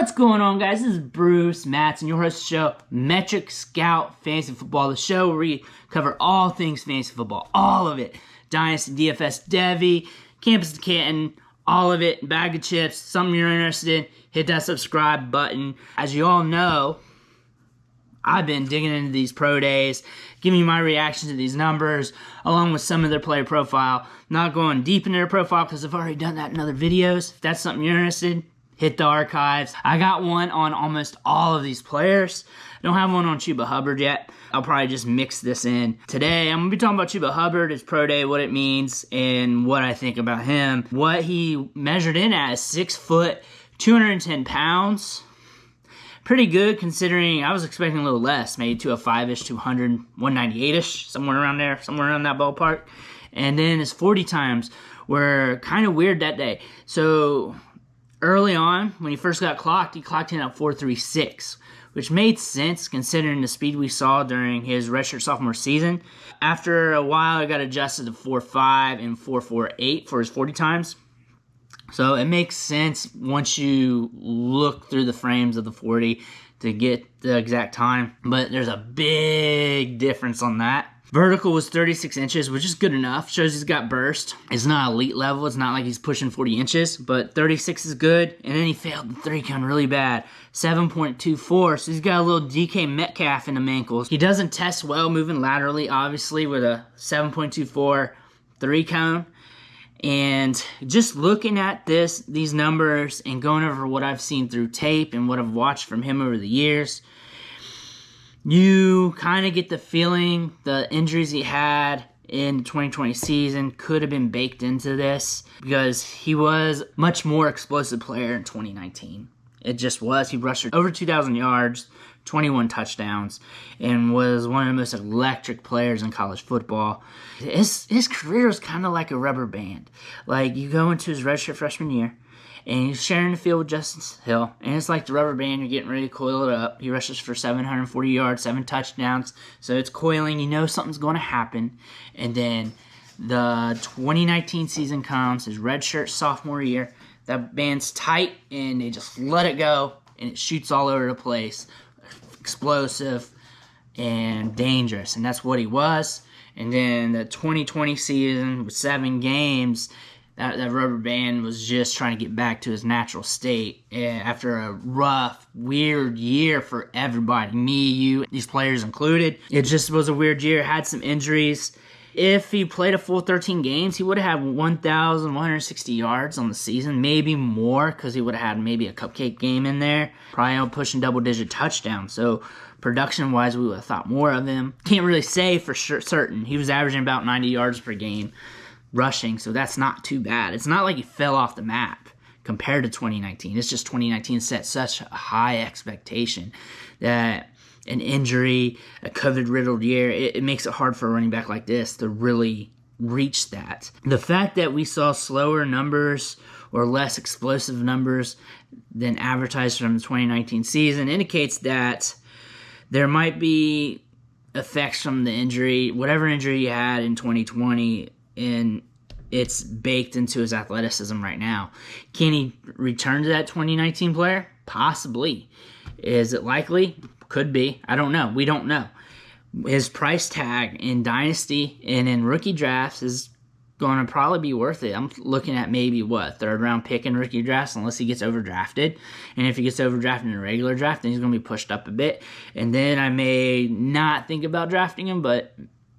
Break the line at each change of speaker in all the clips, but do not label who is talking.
What's going on, guys? This is Bruce Matson, your host of the show, Metric Scout Fantasy Football, the show where we cover all things fantasy football, all of it. Dynasty, DFS, Devy, Campus to Canton, all of it, bag of chips, something you're interested in, hit that subscribe button. As you all know, I've been digging into these pro days, giving you my reaction to these numbers, along with some of their player profile. Not going deep into their profile because I've already done that in other videos. If that's something you're interested in, hit the archives. I got one on almost all of these players. I don't have one on Chuba Hubbard yet. I'll probably just mix this in. Today, I'm going to be talking about Chuba Hubbard, his pro day, what it means, and what I think about him. What he measured in at is 6 foot, 210 pounds. Pretty good considering I was expecting a little less, maybe 205-ish, 200, 198-ish, somewhere around there, somewhere around that ballpark. And then his 40 times were kind of weird that day. So early on, when he first got clocked, he clocked in at 4.36, which made sense considering the speed we saw during his redshirt sophomore season. After a while, it got adjusted to 4.5 and 4.48 for his 40 times. So it makes sense once you look through the frames of the 40 to get the exact time. But there's a big difference on that. Vertical was 36 inches, which is good enough. Shows he's got burst. It's not elite level. It's not like he's pushing 40 inches, but 36 is good. And then he failed the 3-count really bad. 7.24, so he's got a little DK Metcalf in the ankles. He doesn't test well moving laterally, obviously, with a 7.24 3-count. And just looking at these numbers and going over what I've seen through tape and what I've watched from him over the years, you kind of get the feeling the injuries he had in the 2020 season could have been baked into this because he was a much more explosive player in 2019. It just was. He rushed over 2,000 yards, 21 touchdowns, and was one of the most electric players in college football. His career was kind of like a rubber band. Like, you go into his redshirt freshman year, and he's sharing the field with Justice Hill, and it's like the rubber band, you're getting ready to coil it up. He rushes for 740 yards, 7 touchdowns, so it's coiling, you know something's going to happen. And then the 2019 season comes, his redshirt sophomore year, that band's tight, and they just let it go, and it shoots all over the place. Explosive and dangerous, and that's what he was. And then the 2020 season with 7 games, that rubber band was just trying to get back to his natural state after a rough, weird year for everybody. Me, you, these players included. It just was a weird year. Had some injuries. If he played a full 13 games, he would have had 1,160 yards on the season, maybe more, because he would have had maybe a cupcake game in there. Probably pushing double-digit touchdowns. So production-wise, we would have thought more of him. Can't really say for certain. He was averaging about 90 yards per game rushing, so that's not too bad. It's not like he fell off the map compared to 2019. It's just 2019 set such a high expectation that an injury, a COVID-riddled year, it makes it hard for a running back like this to really reach that. The fact that we saw slower numbers or less explosive numbers than advertised from the 2019 season indicates that there might be effects from the injury, whatever injury he had in 2020, and it's baked into his athleticism right now. Can he return to that 2019 player? Possibly. Is it likely? Could be. I don't know. We don't know. His price tag in Dynasty and in rookie drafts is going to probably be worth it. I'm looking at maybe, third round pick in rookie drafts unless he gets overdrafted. And if he gets overdrafted in a regular draft, then he's going to be pushed up a bit. And then I may not think about drafting him, but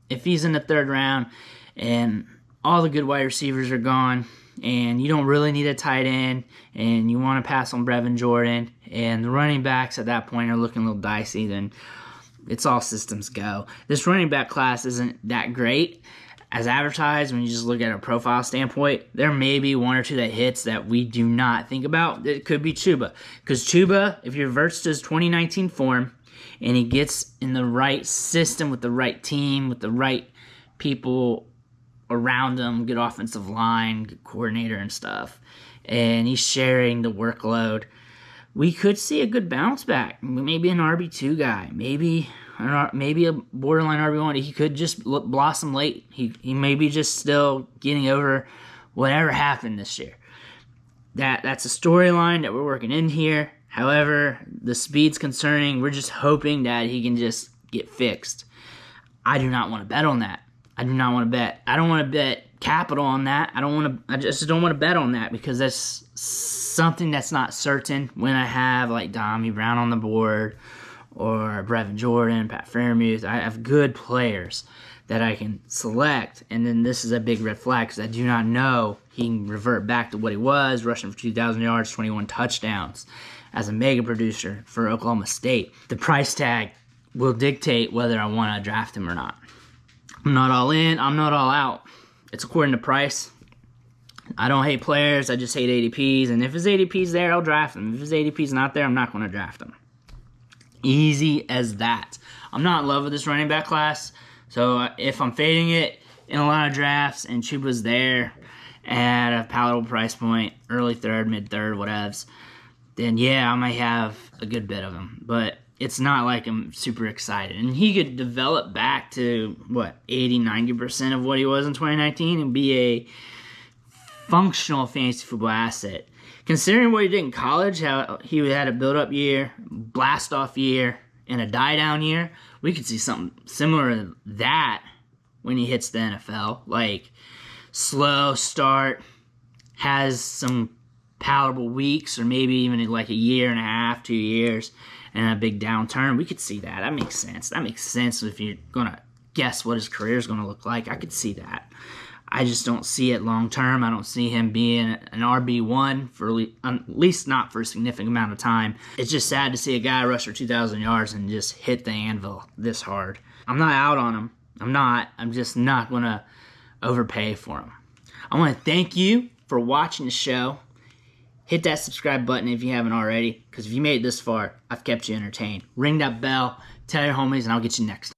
if he's in the third round and all the good wide receivers are gone, and you don't really need a tight end, and you want to pass on Brevin Jordan, and the running backs at that point are looking a little dicey, then it's all systems go. This running back class isn't that great as advertised when you just look at a profile standpoint. There may be one or two that hits that we do not think about. It could be Chuba. Because Chuba, if he reverts to his 2019 form, and he gets in the right system with the right team, with the right people around him, good offensive line, good coordinator and stuff, and he's sharing the workload, we could see a good bounce back. Maybe an RB2 guy, maybe a borderline RB1. He could just blossom late. He may be just still getting over whatever happened this year. That's a storyline that we're working in here. However, the speed's concerning. We're just hoping that he can just get fixed. I do not want to bet on that. I do not want to bet. I don't want to bet capital on that. I just don't want to bet on that because that's something that's not certain when I have like Dommy Brown on the board or Brevin Jordan, Pat Freiermuth. I have good players that I can select, and then this is a big red flag because I do not know he can revert back to what he was, rushing for 2,000 yards, 21 touchdowns as a mega producer for Oklahoma State. The price tag will dictate whether I want to draft him or not. I'm not all in, I'm not all out. It's according to price. I don't hate players, I just hate ADPs, and if his ADP's there, I'll draft him. If his ADP's not there, I'm not going to draft him. Easy as that. I'm not in love with this running back class, so if I'm fading it in a lot of drafts and Chuba's there at a palatable price point, early third, mid-third, whatevs, then yeah, I might have a good bit of him. But it's not like I'm super excited. And he could develop back to, 80-90% of what he was in 2019 and be a functional fantasy football asset. Considering what he did in college, how he had a build-up year, blast-off year, and a die-down year, we could see something similar to that when he hits the NFL. Like, slow start, has some palatable weeks, or maybe even like a year and a half, 2 years, and a big downturn. We could see that. That makes sense. That makes sense if you're going to guess what his career is going to look like. I could see that. I just don't see it long term. I don't see him being an RB1 for at least not for a significant amount of time. It's just sad to see a guy rush for 2,000 yards and just hit the anvil this hard. I'm not out on him. I'm not. I'm just not going to overpay for him. I want to thank you for watching the show. Hit that subscribe button if you haven't already, because if you made it this far, I've kept you entertained. Ring that bell, tell your homies, and I'll get you next time.